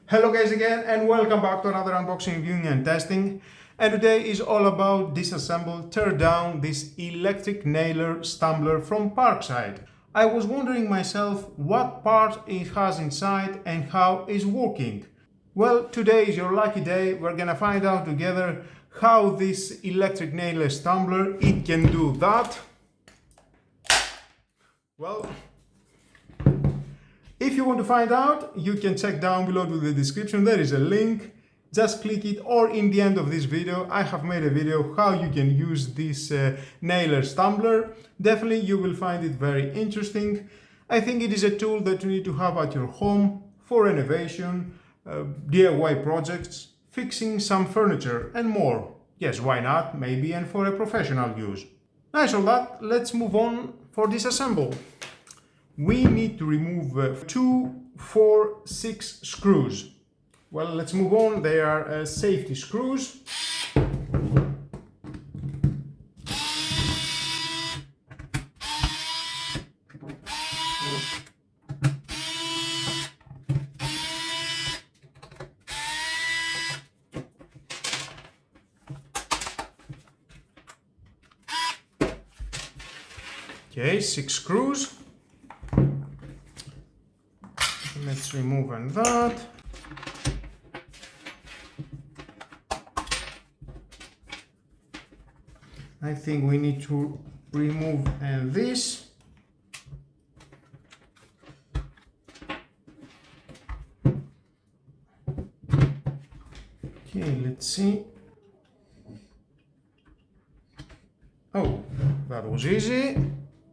Hello guys again and welcome back to another unboxing, reviewing and testing. And today is all about disassemble, tear down this electric nailer stumbler from Parkside. I was wondering myself what part it has inside and how it's working. Well, today is your lucky day. We're gonna find out together how this electric nailer stumbler, it can do that. Well, if you want to find out, you can check down below to the description. There is a link. Just click it, or in the end of this video, I have made a video how you can use this nailer stumbler. Definitely you will find it very interesting. I think it is a tool that you need to have at your home for renovation, DIY projects, fixing some furniture and more. Yes, why not? Maybe and for a professional use. Nice all that. Let's move on for disassemble. We need to remove 2, 4, 6 screws. Well, let's move on. They are safety screws. Okay, 6 screws. Let's remove that. I think we need to remove this. Okay, let's see. Oh, that was easy.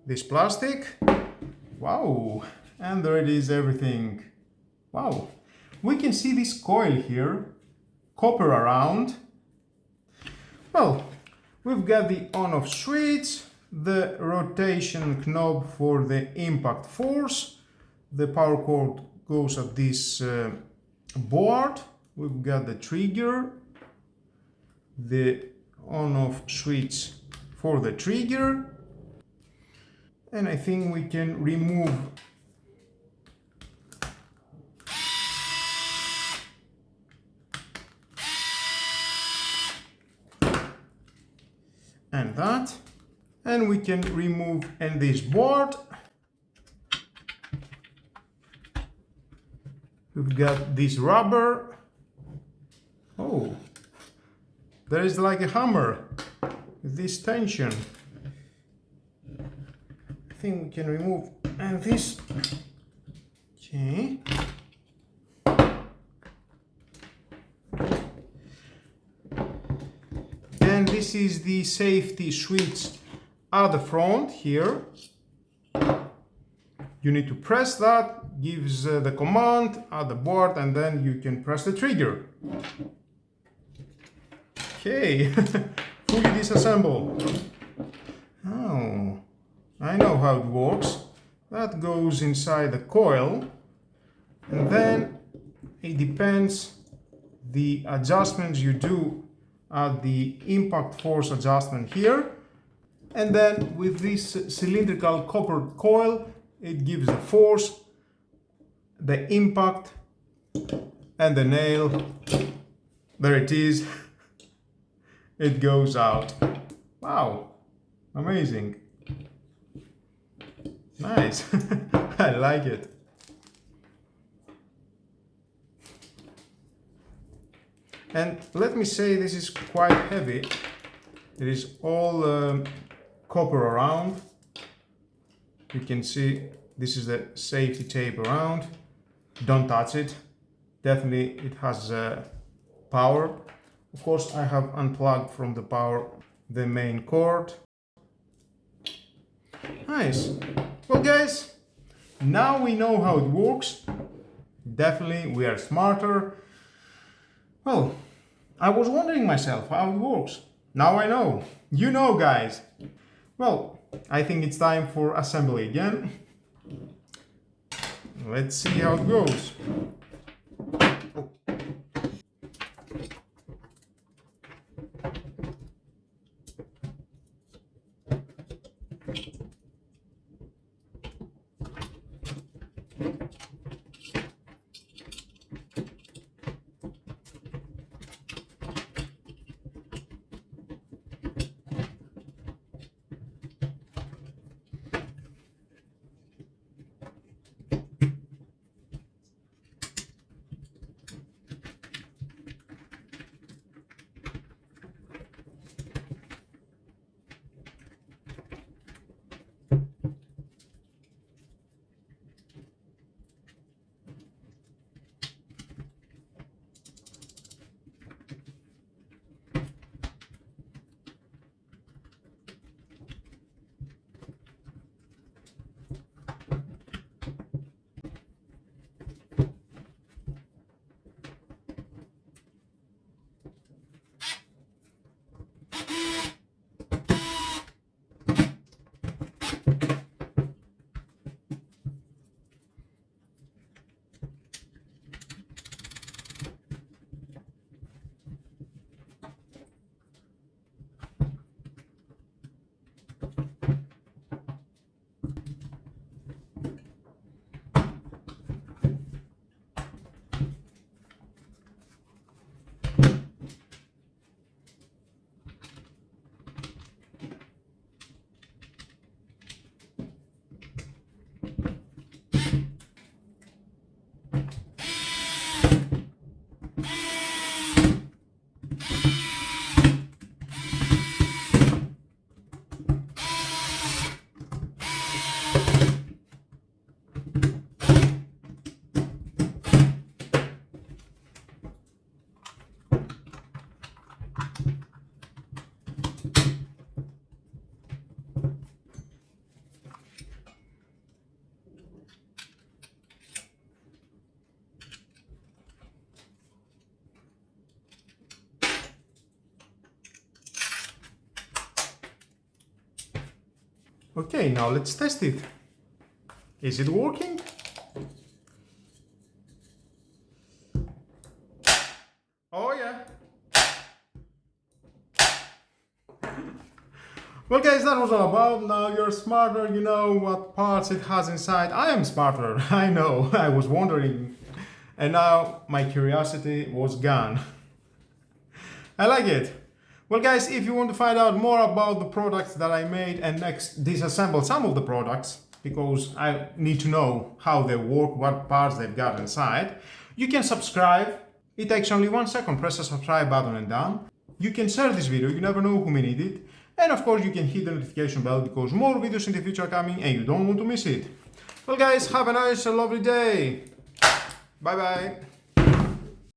This plastic. Wow. And there it is, everything. Wow. We can see this coil here, copper around. Well, we've got the on-off switch, the rotation knob for the impact force. The power cord goes at this board. We've got the trigger, the on-off switch for the trigger. And I think we can remove and that, and we can remove this board. We've got this rubber. Oh, there is like a hammer with this tension. I think we can remove this. Okay. And this is the safety switch at the front here. You need to press that, gives the command at the board, and then you can press the trigger. Okay, fully disassemble. Oh, I know how it works. That goes inside the coil, and then it depends the adjustments you do at the impact force adjustment here, and then with this cylindrical copper coil, it gives the force, the impact, and the nail. There it is. It goes out. Wow, amazing. Nice. I like it. And let me say, this is quite heavy. It is all copper around. You can see this is the safety tape around. Don't touch it. Definitely it has power. Of course, I have unplugged from the power the main cord. Nice. Well guys, now we know how it works. Definitely we are smarter. Well, I was wondering myself how it works. Now I know. You know, guys. Well, I think it's time for assembly again. Let's see how it goes. Okay, now let's test it. Is it working? Oh yeah. Well guys, that was all about. Now you're smarter, you know what parts it has inside. I am smarter, I know, I was wondering. And now my curiosity was gone. I like it. Well guys, if you want to find out more about the products that I made and next disassemble some of the products, because I need to know how they work, what parts they've got inside, you can subscribe. It takes only 1 second, press the subscribe button and done. You can share this video, you never know who may need it. And of course you can hit the notification bell because more videos in the future are coming and you don't want to miss it. Well guys, have a nice and lovely day. Bye bye.